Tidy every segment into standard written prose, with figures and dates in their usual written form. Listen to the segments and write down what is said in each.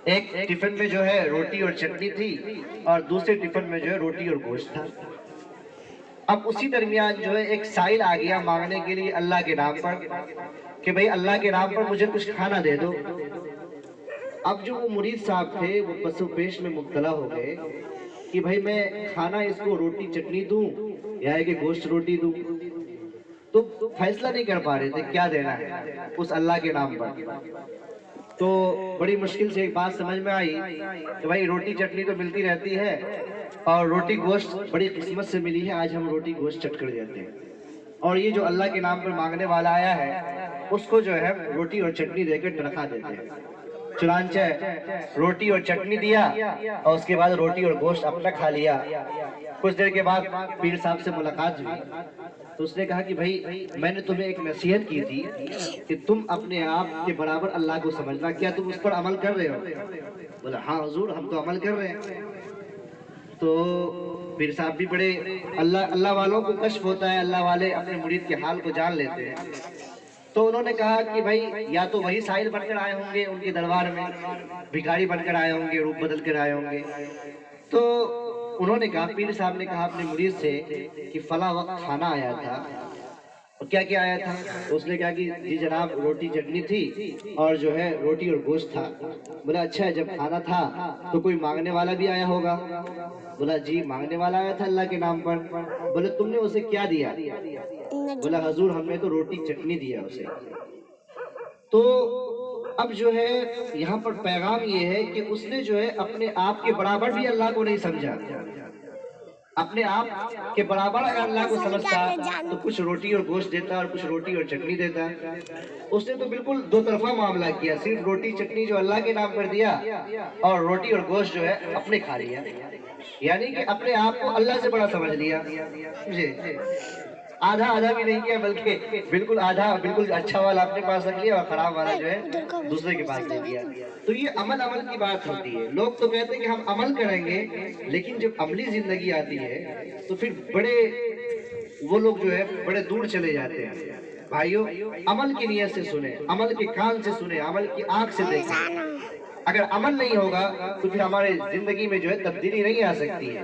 ایک ٹفن میں جو ہے روٹی اور چٹنی تھی اور دوسرے ٹفن میں جو ہے روٹی اور گوشت تھا۔ اب اسی درمیان جو ہے ایک سائل آ گیا مانگنے کے لیے اللہ کے نام پر کہ بھئی اللہ کے نام پر مجھے کچھ کھانا دے دو۔ اب جو وہ مرید صاحب تھے وہ پس و پیش میں مبتلا ہو گئے کہ بھئی میں کھانا اس کو روٹی چٹنی دوں یا کہ گوشت روٹی دوں، تو فیصلہ نہیں کر پا رہے تھے کیا دینا ہے اس اللہ کے نام پر۔ تو بڑی مشکل سے ایک بات سمجھ میں آئی کہ بھائی روٹی چٹنی تو ملتی رہتی ہے اور روٹی گوشت بڑی قسمت سے ملی ہے، آج ہم روٹی گوشت چٹ کر دیتے ہیں، اور یہ جو اللہ کے نام پر مانگنے والا آیا ہے اس کو جو ہے روٹی اور چٹنی دے کے تنخواہ دیتے ہیں۔ چنانچہ روٹی اور چٹنی دیا اور اس کے بعد روٹی اور گوشت اپنا کھا لیا۔ کچھ دیر کے بعد پیر صاحب سے ملاقات ہوئی تو اس نے کہا کہ بھائی میں نے تمہیں ایک نصیحت کی تھی کہ تم اپنے آپ کے برابر اللہ کو سمجھنا، کیا تم اس پر عمل کر رہے ہو؟ بولا ہاں حضور ہم تو عمل کر رہے ہیں۔ تو پیر صاحب بھی بڑے اللہ والوں کو کشف ہوتا ہے، اللہ والے اپنے مرید کے حال کو جان لیتے ہیں۔ تو انہوں نے کہا کہ بھائی یا تو وہی سائل بن کر آئے ہوں گے ان کے دربار میں، بھکاری بن کر آئے ہوں گے، روپ بدل کر آئے ہوں گے۔ تو انہوں نے کہا، پیر صاحب نے کہا اپنے مرید سے کہ فلاں وقت کھانا آیا تھا، اور کیا کیا آیا تھا؟ تو اس نے کہا کہ جی جناب روٹی چٹنی تھی اور جو ہے روٹی اور گوشت تھا۔ بولا اچھا جب کھانا تھا تو کوئی مانگنے والا بھی آیا ہوگا؟ بولا جی مانگنے والا آیا تھا اللہ کے نام پر۔ بولے تم نے اسے کیا دیا؟ بولا حضور ہم نے تو روٹی چٹنی دیا اسے۔ تو اب جو ہے یہاں پر پیغام یہ ہے کہ اس نے جو ہے اپنے آپ کے برابر بھی اللہ کو نہیں سمجھا۔ اپنے آپ کے برابر اگر اللہ کو سمجھتا تو کچھ روٹی اور گوشت دیتا اور کچھ روٹی اور چٹنی دیتا۔ اس نے تو بالکل دو طرفہ معاملہ کیا، صرف روٹی چٹنی جو اللہ کے نام پر دیا اور روٹی اور گوشت جو ہے اپنے کھا لیا، یعنی کہ اپنے آپ کو اللہ سے بڑا سمجھ لیا۔ جی آدھا آدھا بھی نہیں کیا بلکہ بالکل آدھا بالکل اچھا والا اپنے پاس رکھ لیا اور خراب والا جو ہے دوسرے کے پاس دے دیا۔ تو یہ عمل کی بات ہوتی ہے۔ لوگ تو کہتے ہیں کہ ہم عمل کریں گے، لیکن جب عملی زندگی آتی ہے تو پھر بڑے وہ لوگ جو ہے بڑے دور چلے جاتے ہیں۔ بھائیو عمل کی نیت سے سنیں، عمل کے کان سے سنیں، عمل کی آنکھ سے دیکھیں۔ اگر عمل نہیں ہوگا تو پھر ہمارے زندگی میں جو ہے تبدیلی نہیں آ سکتی ہے۔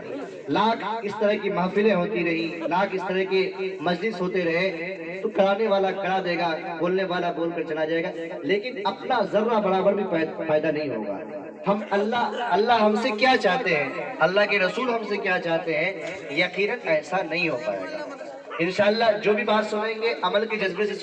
لاکھ اس طرح کی محفلیں ہوتی رہی، لاکھ اس طرح کے مجلس ہوتے رہے تو کرانے والا کرا دے گا، بولنے والا بول کر چلا جائے گا، لیکن اپنا ذرہ برابر بھی فائدہ نہیں ہوگا۔ ہم اللہ ہم سے کیا چاہتے ہیں، اللہ کے رسول ہم سے کیا چاہتے ہیں، یقیناً ایسا نہیں ہو پائے گا۔ انشاءاللہ جو بھی بات سنیں گے عمل کے جذبے سے